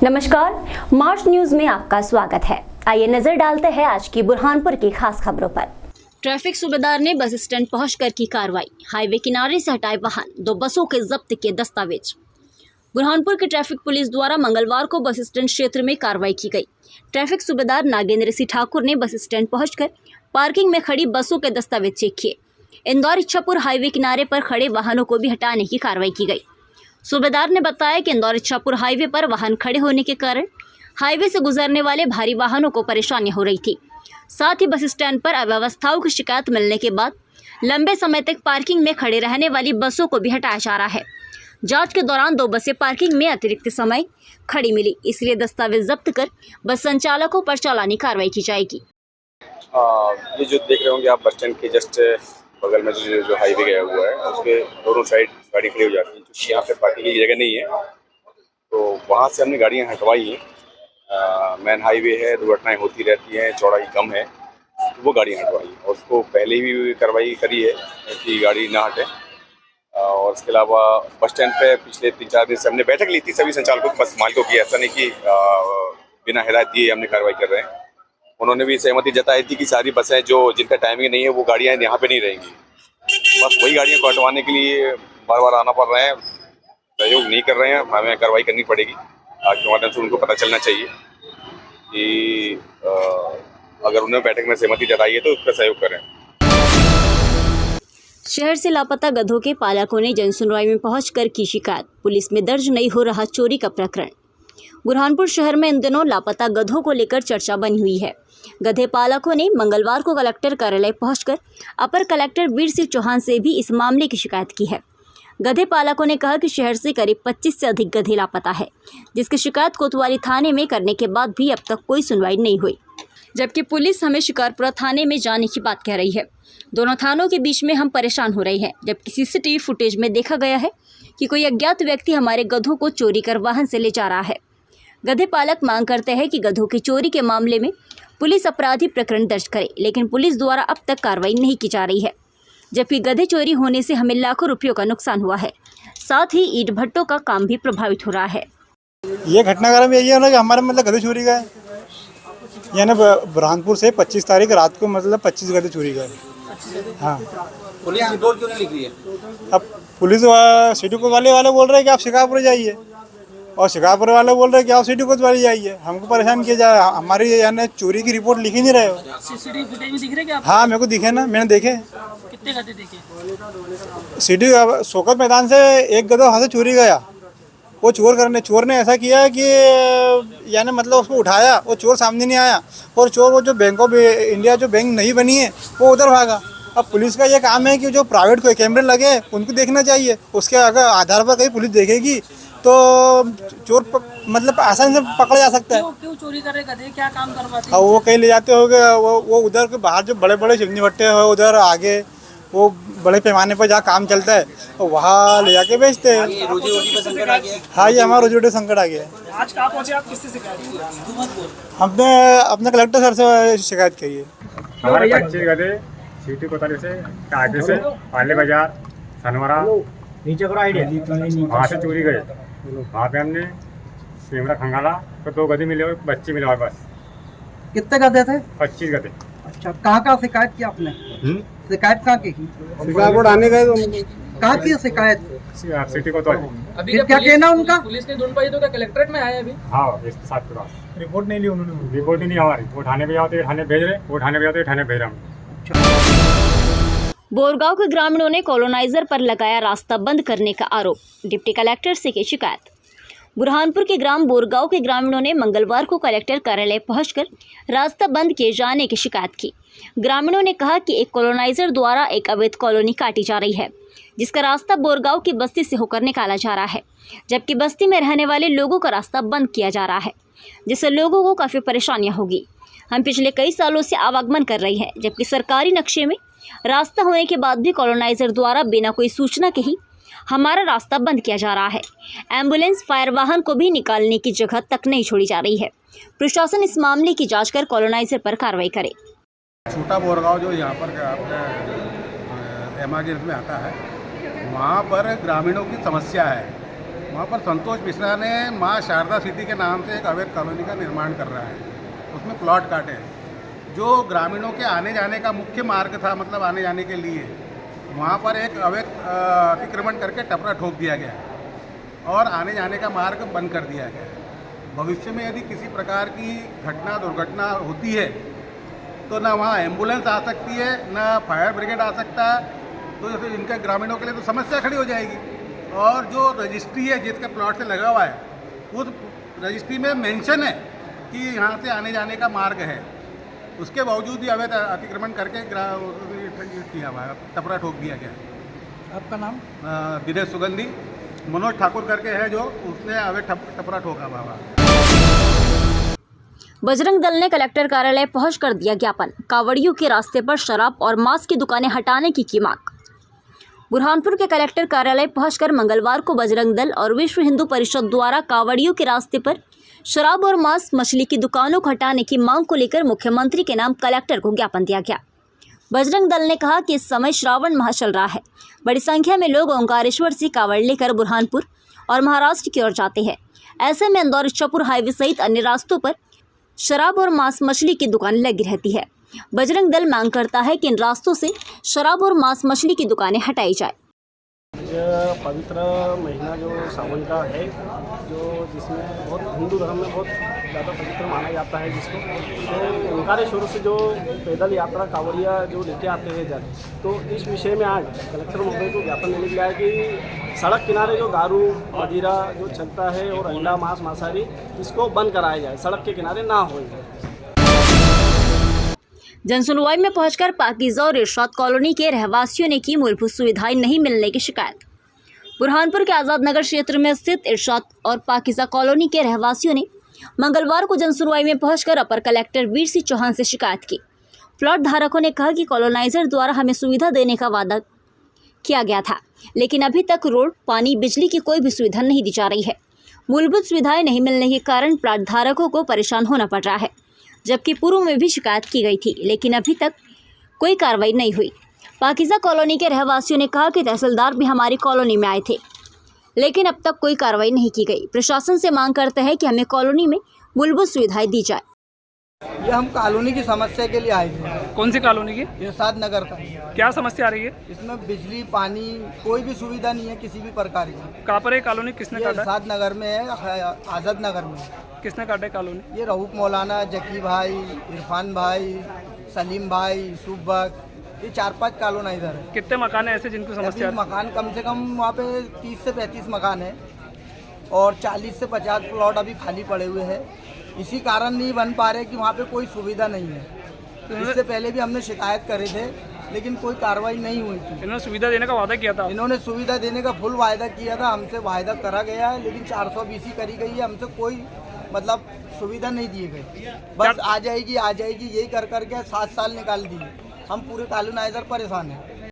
नमस्कार, मार्च न्यूज में आपका स्वागत है। आइए नजर डालते हैं आज की बुरहानपुर की खास खबरों पर। ट्रैफिक सूबेदार ने बस स्टैंड पहुंचकर की कार्रवाई। हाईवे किनारे से हटाए वाहन, 2 बसों के जब्त किए दस्तावेज। बुरहानपुर की ट्रैफिक पुलिस द्वारा मंगलवार को बस स्टैंड क्षेत्र में कार्रवाई की गई। ट्रैफिक सूबेदार नागेंद्र सिंह ठाकुर ने बस स्टैंड पहुंचकर पार्किंग में खड़ी बसों के दस्तावेज चेक किए। इंदौर इच्छापुर हाईवे किनारे पर खड़े वाहनों को भी हटाने की कार्रवाई की गई। सूबेदार ने बताया कि इंदौर इच्छापुर हाईवे पर वाहन खड़े होने के कारण हाईवे से गुजरने वाले भारी वाहनों को परेशानियां हो रही थी। साथ ही बस स्टैंड पर अव्यवस्थाओं की शिकायत मिलने के बाद लंबे समय तक पार्किंग में खड़े रहने वाली बसों को भी हटाया जा रहा है। जांच के दौरान 2 बसें पार्किंग में अतिरिक्त समय खड़ी मिली, इसलिए दस्तावेज जब्त कर बस संचालकों पर चालानी कार्रवाई की जाएगी। ये जो देख रहे होंगे आप, बस स्टैंड के जस्ट बगल में जो हाईवे गया हुआ है उसके दोनों साइड गाड़ी खड़ी हो जाती है, क्योंकि यहाँ पे पार्किंग की जगह नहीं है। तो वहाँ से हमने गाड़ियाँ हटवाई हैं। मेन हाईवे है, दुर्घटनाएं होती रहती हैं, चौड़ाई कम है, तो वो गाड़ियाँ हटवाई और उसको पहले भी कार्रवाई करी है कि गाड़ी ना हटे। और इसके अलावा बस स्टैंड पे पिछले 3-4 दिन से हमने बैठक ली थी सभी संचालकों की, बस मालिकों की। ऐसा नहीं कि बिना हिदायत दिए हमने कार्रवाई कर रहे हैं। उन्होंने भी सहमति जताई थी कि सारी बसें जो जिनका टाइमिंग नहीं है वो गाड़ियाँ यहाँ पे नहीं रहेंगी। बस वही गाड़ियों को हटवाने के लिए बार बार आना पड़ रहा है, सहयोग नहीं कर रहे हैं। हमें कार्रवाई करनी पड़ेगी। आज के माध्यम से उनको पता चलना चाहिए कि अगर उन्होंने बैठक में सहमति जताई है तो उस पर सहयोग करें। शहर से लापता गधों के पालकों ने जन सुनवाई में पहुंचकर की शिकायत। पुलिस में दर्ज नहीं हो रहा चोरी का प्रकरण। बुरहानपुर शहर में इन दिनों लापता गधों को लेकर चर्चा बनी हुई है। गधे पालकों ने मंगलवार को कलेक्टर कार्यालय पहुंचकर अपर कलेक्टर वीर सिंह चौहान से भी इस मामले की शिकायत की है। गधे पालकों ने कहा कि शहर से करीब 25 से अधिक गधे लापता है, जिसकी शिकायत कोतवाली थाने में करने के बाद भी अब तक कोई सुनवाई नहीं हुई, जबकि पुलिस हमें शिकारपुरा थाने में जाने की बात कह रही है। दोनों थानों के बीच में हम परेशान हो रहे हैं, जबकि सीसीटीवी फुटेज में देखा गया है कि कोई अज्ञात व्यक्ति हमारे गधों को चोरी कर वाहन से ले जा रहा है। गधे पालक मांग करते हैं कि गधों की चोरी के मामले में पुलिस अपराधी प्रकरण दर्ज करे, लेकिन पुलिस द्वारा अब तक कार्रवाई नहीं की जा रही है, जबकि गधे चोरी होने से हमें लाखों रुपयों का नुकसान हुआ है। साथ ही ईंट भट्टों का काम भी प्रभावित हो रहा है। ये घटनाक्रम यही है ना कि हमारे गधे चोरी गए, यानी बुरहानपुर से 25 तारीख रात को 25 गधे चोरी गए। हाँ, पुलिस रिपोर्ट क्यों नहीं लिख रही है? अब पुलिस सिटी कोत वाले बोल रहे हैं कि आप शिकारपुर जाइए, और शिकारपुर वाले बोल रहे हैं कि आप सिटी कोतवाली जाइए। हमको परेशान किया जाए, हमारी यानी चोरी की रिपोर्ट लिख ही नहीं रहे हो। सीसीटीवी फुटेज में दिख रहे क्या? हाँ, मेरे को दिखे ना, मैंने देखे। कितने गधे देखे? सिटी शोकत मैदान से एक गधा वहाँ से चोरी गया। वो चोर ने ऐसा किया कि यानी उसको उठाया, वो चोर सामने नहीं आया, और चोर वो जो बैंक ऑफ इंडिया जो बैंक नहीं बनी है वो उधर भागा। अब पुलिस का ये काम है कि जो प्राइवेट कोई कैमरे लगे उनको देखना चाहिए, उसके अगर आधार पर कहीं पुलिस देखेगी तो चोर आसानी से पकड़ा जा सकता है। क्यों चोरी कर रहे गधे? क्या काम करवाते? हाँ, वो कहीं ले जाते होंगे, वो उधर के बाहर जो बड़े बड़े चिमनी भट्टे हैं उधर आगे वो बड़े पैमाने पर जहाँ काम चलता है तो वहाँ ले जाके बेचते हैं। रोजी रोटी का संकट आ गया। हाँ, ये हमारा रोजी रोटी संकट आ गया है। आज कहाँ पहुँचे आप? किससे शिकायत की? हमने अपने कलेक्टर सर से शिकायत करी है। हमारे 25 गधे सिटी कोतवाली से आगे से पाले बाजार सनवरा नीचे वहाँ से चोरी गए। वहाँ पे हमने कैमरा खंगाला तो 2 गधे मिले और बच्चे मिले हमारे पास। कितने गधे थे? 25 गधे। अच्छा, कहाँ शिकायत की आपने? शिकायत कहाँ की? शिकारपुर आने गए तो कहाँ की शिकायत? सिटी कोतवाली। अभी क्या कहना उनका? पुलिस ने ढूंढ पाई तो क्या कलेक्ट्रेट में आए? अभी हाँ, इसके साथ के पास रिपोर्ट नहीं ली उन्होंने। रिपोर्ट ही नहीं हमारी। वो थाने पे जाते थाने भेज रहे, वो थाने पे जाते थाने भेज रहे हम। बोरगांव के ग्रामीणों ने कॉलोनाइजर पर लगाया रास्ता बंद करने का आरोप। डिप्टी कलेक्टर से की शिकायत। बुरहानपुर के ग्राम बोरगांव के ग्रामीणों ने मंगलवार को कलेक्टर कार्यालय पहुंचकर रास्ता बंद किए जाने की शिकायत की। ग्रामीणों ने कहा कि एक कॉलोनाइजर द्वारा एक अवैध कॉलोनी काटी जा रही है, जिसका रास्ता बोरगांव की बस्ती से होकर निकाला जा रहा है, जबकि बस्ती में रहने वाले लोगों का रास्ता बंद किया जा रहा है, जिससे लोगों को काफ़ी परेशानियाँ होगी। हम पिछले कई सालों से आवागमन कर रही है, जबकि सरकारी नक्शे में रास्ता होने के बाद भी कॉलोनाइजर द्वारा बिना कोई सूचना के ही हमारा रास्ता बंद किया जा रहा है। एम्बुलेंस, फायर वाहन को भी निकालने की जगह तक नहीं छोड़ी जा रही है। प्रशासन इस मामले की जांच कर कॉलोनाइजर पर कार्रवाई करे। छोटा बोरगांव जो यहाँ पर एमआरजीएस में आता है, वहाँ पर ग्रामीणों की समस्या है वहाँ पर संतोष मिश्रा ने माँ शारदा सिटी के नाम से एक अवैध कॉलोनी का निर्माण कर रहा है। उसमें प्लॉट काटे हैं जो ग्रामीणों के आने जाने का मुख्य मार्ग था, मतलब आने जाने के लिए वहाँ पर एक अवैध अतिक्रमण करके टपरा ठोक दिया गया और आने जाने का मार्ग बंद कर दिया गया। भविष्य में यदि किसी प्रकार की घटना दुर्घटना होती है तो ना वहाँ एम्बुलेंस आ सकती है, ना फायर ब्रिगेड आ सकता है, तो जैसे इनके ग्रामीणों के लिए तो समस्या खड़ी हो जाएगी। और जो रजिस्ट्री है जिसके प्लॉट से लगा हुआ है, उस रजिस्ट्री में मेंशन है कि यहाँ से आने जाने का मार्ग है, उसके बावजूद भी अवैध अतिक्रमण करके किया हुआ है, टपरा ठोक दिया गया। आपका नाम? दिनेश सुगंधी, मनोज ठाकुर करके है जो उसने अवैध टपरा ठोका हुआ। बजरंग दल ने कलेक्टर कार्यालय पहुंचकर दिया ज्ञापन। कांवड़ियों के रास्ते पर शराब और मांस की दुकानें हटाने की मांग। बुरहानपुर के कलेक्टर कार्यालय पहुंचकर मंगलवार को बजरंग दल और विश्व हिंदू परिषद द्वारा कांवड़ियों के रास्ते पर शराब और मांस मछली की दुकानों को हटाने की मांग को लेकर मुख्यमंत्री के नाम कलेक्टर को ज्ञापन दिया गया। बजरंग दल ने कहा कि इस समय श्रावण माह चल रहा है, बड़ी संख्या में लोग ओंकारेश्वर से कांवड़ लेकर बुरहानपुर और महाराष्ट्र की ओर जाते हैं। ऐसे में इंदौर इच्छापुर हाईवे सहित अन्य रास्तों पर शराब और मांस मछली की दुकान लगी रहती है। बजरंग दल मांग करता है कि इन रास्तों से शराब और मांस मछली की दुकानें हटाई जाए। पवित्र महीना जो सावन का है, जो जिसमें बहुत हिंदू धर्म में बहुत ज़्यादा पवित्र माना जाता है, जिसको तो ओंकारेश्वर से जो पैदल यात्रा कांवड़िया जो लेके आते हैं जल, तो इस विषय में आज कलेक्टर महोदय को ज्ञापन देने के लिए कि सड़क किनारे जो दारू मदिरा जो चलता है और अंडा मांस मांसाहारी, इसको बंद कराया जाए, सड़क के किनारे ना हो। जनसुनवाई में पहुंचकर पाकीज़ा और इरशाद कॉलोनी के रहवासियों ने की मूलभूत सुविधाएं नहीं मिलने की शिकायत। बुरहानपुर के आज़ाद नगर क्षेत्र में स्थित इरशाद और पाकीज़ा कॉलोनी के रहवासियों ने मंगलवार को जनसुनवाई में पहुंचकर अपर कलेक्टर वीर सिंह चौहान से शिकायत की। प्लॉट धारकों ने कहा कि कॉलोनाइजर द्वारा हमें सुविधा देने का वादा किया गया था, लेकिन अभी तक रोड, पानी, बिजली की कोई भी सुविधा नहीं दी जा रही है। मूलभूत सुविधाएं नहीं मिलने के कारण प्लॉट धारकों को परेशान होना पड़ रहा है, जबकि पूर्व में भी शिकायत की गई थी, लेकिन अभी तक कोई कार्रवाई नहीं हुई। पाकीज़ा कॉलोनी के रहवासियों ने कहा कि तहसीलदार भी हमारी कॉलोनी में आए थे, लेकिन अब तक कोई कार्रवाई नहीं की गई। प्रशासन से मांग करते हैं कि हमें कॉलोनी में मूलभूत सुविधाएं दी जाए। ये हम कॉलोनी की समस्या के लिए आए थे। कौन सी कॉलोनी की? इरशाद नगर का। क्या समस्या आ रही है? इसमें बिजली, पानी, कोई भी सुविधा नहीं है किसी भी प्रकार की। कहाँ पर है कॉलोनी? किसने ये काटा? इरशाद नगर में है, आज़ाद नगर में। किसने काटा है कॉलोनी? ये रऊफ मौलाना, जकी भाई, इरफान भाई, सलीम भाई, यूसुफ बक, ये 4-5 कॉलोनाइजर है। कितने मकान है ऐसे जिनको समस्या? मकान कम से कम वहाँ पे 30 से 35 मकान है और 40 से 50 प्लॉट अभी खाली पड़े हुए हैं। इसी कारण नहीं बन पा रहे कि वहाँ पे कोई सुविधा नहीं है। इससे पहले भी हमने शिकायत करे थे, लेकिन कोई कार्रवाई नहीं हुई थी। इन्होंने सुविधा देने का वादा किया था। इन्होंने सुविधा देने का फुल वायदा किया था, हमसे वायदा करा गया है, लेकिन 420 करी गई है, हमसे कोई मतलब सुविधा नहीं दी गई। बस आ जाएगी यही कर करके 7 साल निकाल दिए। हम पूरे कॉलोनाइजर परेशान हैं।